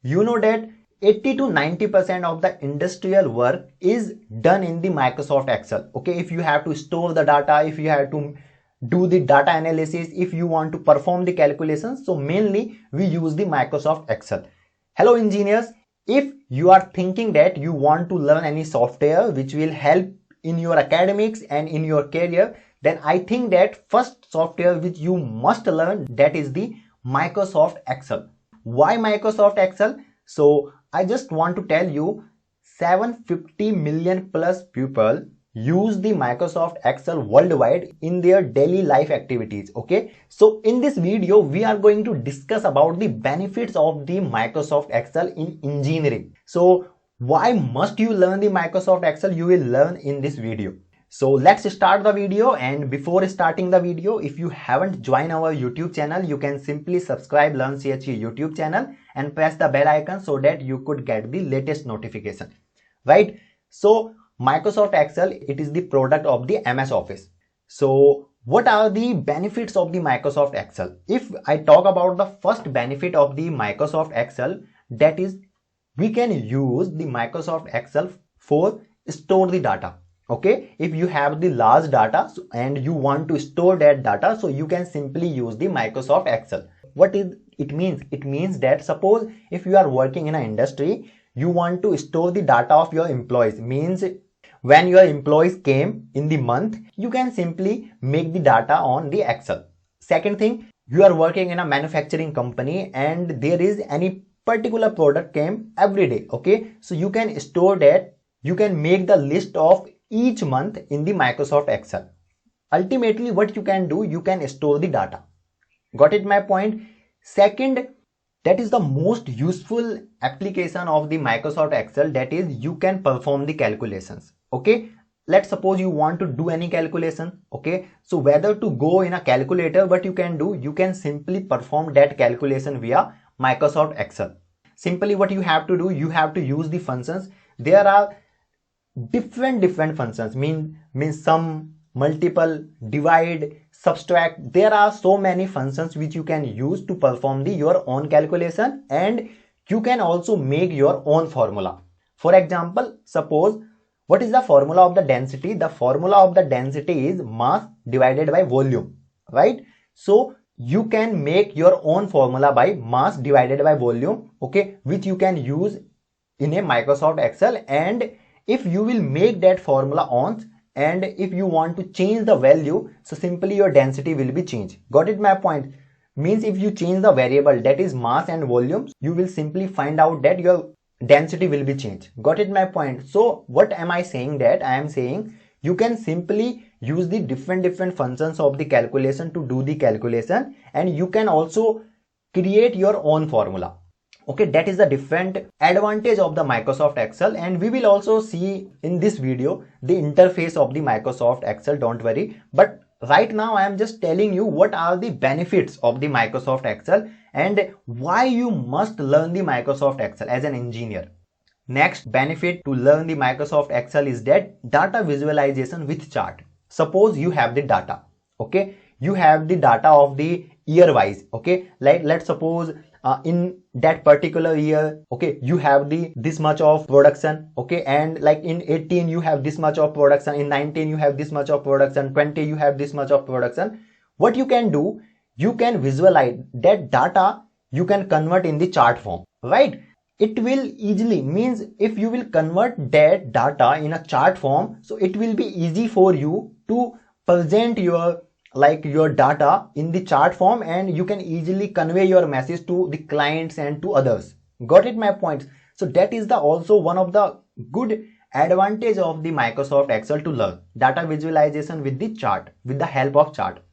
you know that 80 to 90% of the industrial work is done in the Microsoft Excel. Okay, if you have to store the data, if you have to do the data analysis, if you want to perform the calculations, so mainly we use the Microsoft Excel. Hello engineers, if you are thinking that you want to learn any software which will help in your academics and in your career, then I think that first software which you must learn, that is the Microsoft Excel. Why Microsoft Excel? So I just want to tell you 750 million plus people use the Microsoft Excel worldwide in their daily life activities. Okay, so in this video we are going to discuss about the benefits of the Microsoft Excel in engineering. So why must you learn the Microsoft Excel? You will learn in this video. So let's start the video, and before starting the video, if you haven't joined our YouTube channel, you can simply subscribe Learn CHE YouTube channel and press the bell icon so that you could get the latest notification, right? So Microsoft Excel, it is the product of the MS Office. So what are the benefits of the Microsoft Excel? If I talk about the first benefit of the Microsoft Excel, that is we can use the Microsoft Excel for store the data. Okay, if you have the large data and you want to store that data, so you can simply use the Microsoft Excel. What it means? It means that suppose if you are working in an industry, you want to store the data of your employees, means when your employees came in the month, you can simply make the data on the Excel. Second thing, you are working in a manufacturing company and there is any particular product came every day. Okay, so you can store that, you can make the list of each month in the Microsoft Excel. Ultimately what you can do, you can store the data. Got it my point? Second, that is the most useful application of the Microsoft Excel, that is you can perform the calculations. Okay, let's suppose you want to do any calculation. Okay, so whether to go in a calculator, what you can do, you can simply perform that calculation via Microsoft Excel. Simply what you have to do, you have to use the functions. There are different functions, means sum, multiple, divide, subtract. There are so many functions which you can use to perform your own calculation, and you can also make your own formula. For example, suppose what is the formula of the density? The formula of the density is mass divided by volume, right? So you can make your own formula by mass divided by volume, okay, which you can use in a Microsoft Excel. And if you will make that formula on, and if you want to change the value, so simply your density will be changed. Got it my point? Means if you change the variable, that is mass and volume, you will simply find out that your density will be changed. Got it my point? So what am I saying? That I am saying you can simply use the different functions of the calculation to do the calculation, and you can also create your own formula. Okay, that is the different advantage of the Microsoft Excel, and we will also see in this video the interface of the Microsoft Excel, don't worry. But right now I am just telling you what are the benefits of the Microsoft Excel and why you must learn the Microsoft Excel as an engineer. Next benefit to learn the Microsoft Excel is that data visualization with chart. Suppose you have the data, okay, you have the data of the year wise, okay, like let's suppose in that particular year, okay, you have this much of production, okay, and like in 18 you have this much of production, in 19 you have this much of production, 20 you have this much of production. What you can do, you can visualize that data, you can convert in the chart form, right? It will easily, means if you will convert that data in a chart form, so it will be easy for you to present your data in the chart form, and you can easily convey your message to the clients and to others. Got it my point? So that is also one of the good advantage of the Microsoft Excel to learn data visualization with the chart, with the help of chart.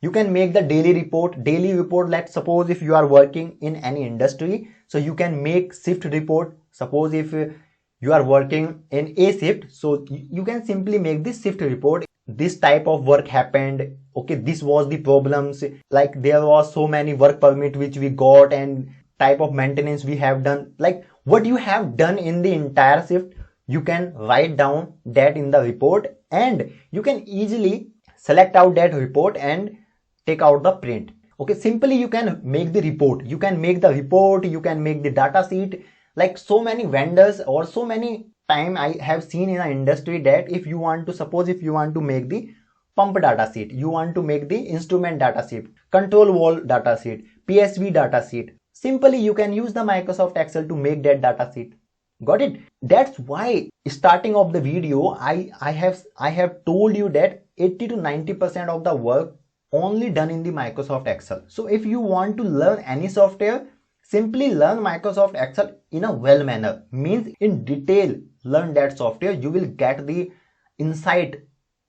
You can make the daily report. Let's suppose if you are working in any industry, so you can make shift report. Suppose if you are working in a shift, so you can simply make this shift report. This type of work happened, okay, this was the problems, like there was so many work permit which we got and type of maintenance we have done, like what you have done in the entire shift, you can write down that in the report, and you can easily select out that report and take out the print. Okay, simply you can make the report, you can make the report, you can make the data sheet. Like so many vendors or so many time I have seen in the industry that if you want to, suppose if you want to make the pump data sheet, you want to make the instrument data sheet, control wall data sheet, PSV data sheet, simply you can use the Microsoft Excel to make that data sheet. Got it? That's why starting of the video I have told you that 80 to 90% of the work only done in the Microsoft Excel. So if you want to learn any software, simply learn Microsoft Excel in a well manner, means in detail learn that software. You will get the insight.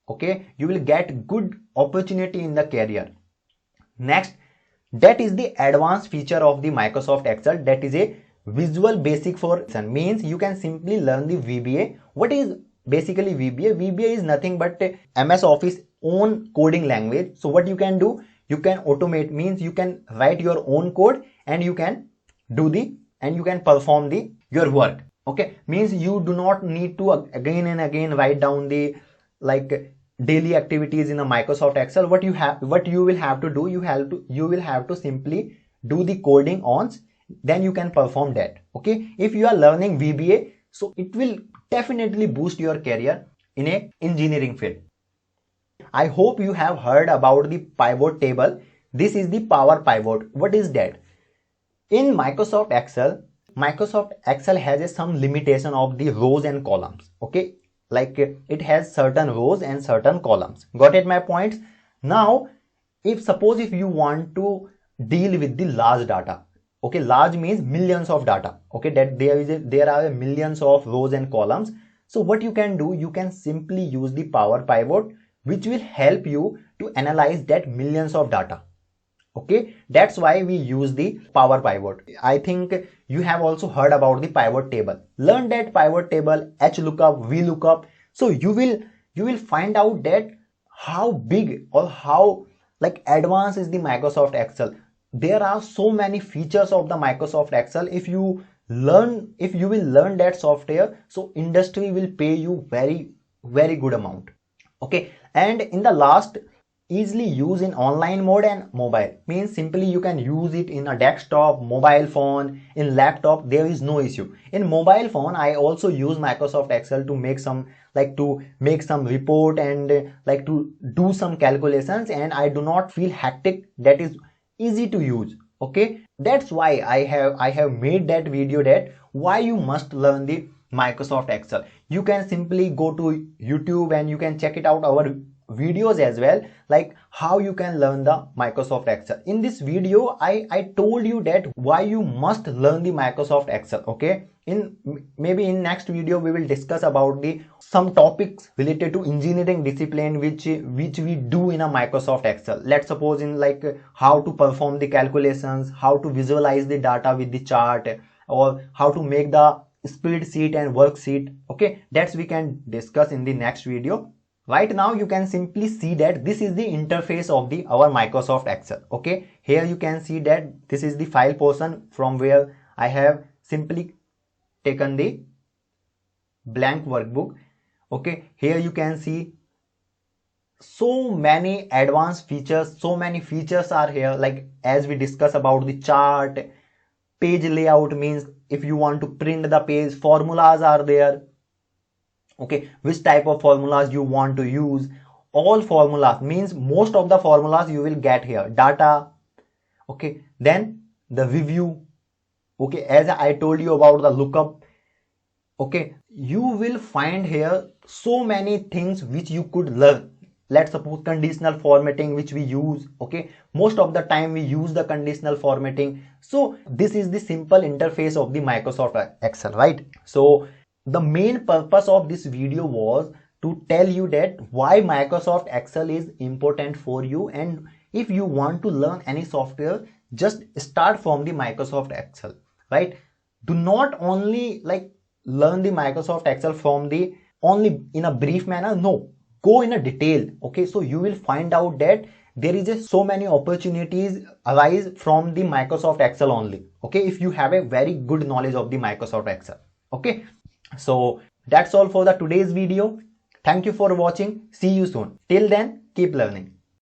Okay, you will get good opportunity in the career. Next, that is the advanced feature of the Microsoft Excel, that is a Visual Basic for means you can simply learn the VBA. What is basically VBA? VBA is nothing but MS Office own coding language. So what you can do, you can automate, means you can write your own code and you can do the, and you can perform the your work. Okay, means you do not need to again and again write down the like daily activities in a Microsoft Excel. What you will have to do, you will have to simply do the coding once, then you can perform that. Okay, if you are learning VBA, so it will definitely boost your career in a engineering field. I hope you have heard about the pivot table. This is the Power Pivot. What is that? In Microsoft Excel has some limitation of the rows and columns. Okay, like it has certain rows and certain columns. Got it my points? Now if suppose if you want to deal with the large data, okay, large means millions of data, okay, that there are millions of rows and columns. So what you can do, you can simply use the Power Pivot, which will help you to analyze that millions of data. Okay, that's why we use the Power Pivot. I think you have also heard about the pivot table. Learn that pivot table, HLOOKUP, VLOOKUP. So you will find out that how big or how like advanced is the Microsoft Excel. There are so many features of the Microsoft Excel. If you will learn that software, so industry will pay you very good amount. Okay, and in the last, easily use in online mode and mobile, means simply you can use it in a desktop, mobile phone, in laptop, there is no issue. In mobile phone I also use Microsoft Excel to make some report and like to do some calculations, and I do not feel hectic. That is easy to use. Okay, that's why I have made that video, that why you must learn the Microsoft Excel. You can simply go to YouTube and you can check it out, our videos as well, like how you can learn the Microsoft Excel. In this video I told you that why you must learn the Microsoft Excel. Okay, maybe in next video we will discuss about the some topics related to engineering discipline which we do in a Microsoft Excel. Let's suppose in like how to perform the calculations, how to visualize the data with the chart, or how to make the spreadsheet and worksheet. Okay, that's we can discuss in the next video. Right now you can simply see that this is the interface of our Microsoft Excel. Okay, here you can see that this is the file portion from where I have simply taken the blank workbook. Okay, here you can see so many advanced features, so many features are here, like as we discuss about the chart, page layout, means if you want to print the page, formulas are there. Okay, which type of formulas you want to use, all formulas, means most of the formulas you will get here, data. Okay, then the review. Okay, as I told you about the lookup. Okay, you will find here so many things which you could learn. Let's suppose conditional formatting, which we use. Okay, most of the time we use the conditional formatting. So this is the simple interface of the Microsoft Excel, right? So the main purpose of this video was to tell you that why Microsoft Excel is important for you, and if you want to learn any software, just start from the Microsoft Excel, right? Do not only like learn the Microsoft Excel from the only in a brief manner. No, go in a detail. Okay, so you will find out that there is so many opportunities arise from the Microsoft Excel only. Okay, if you have a very good knowledge of the Microsoft Excel. Okay, so that's all for the today's video. Thank you for watching. See you soon. Till then, keep learning.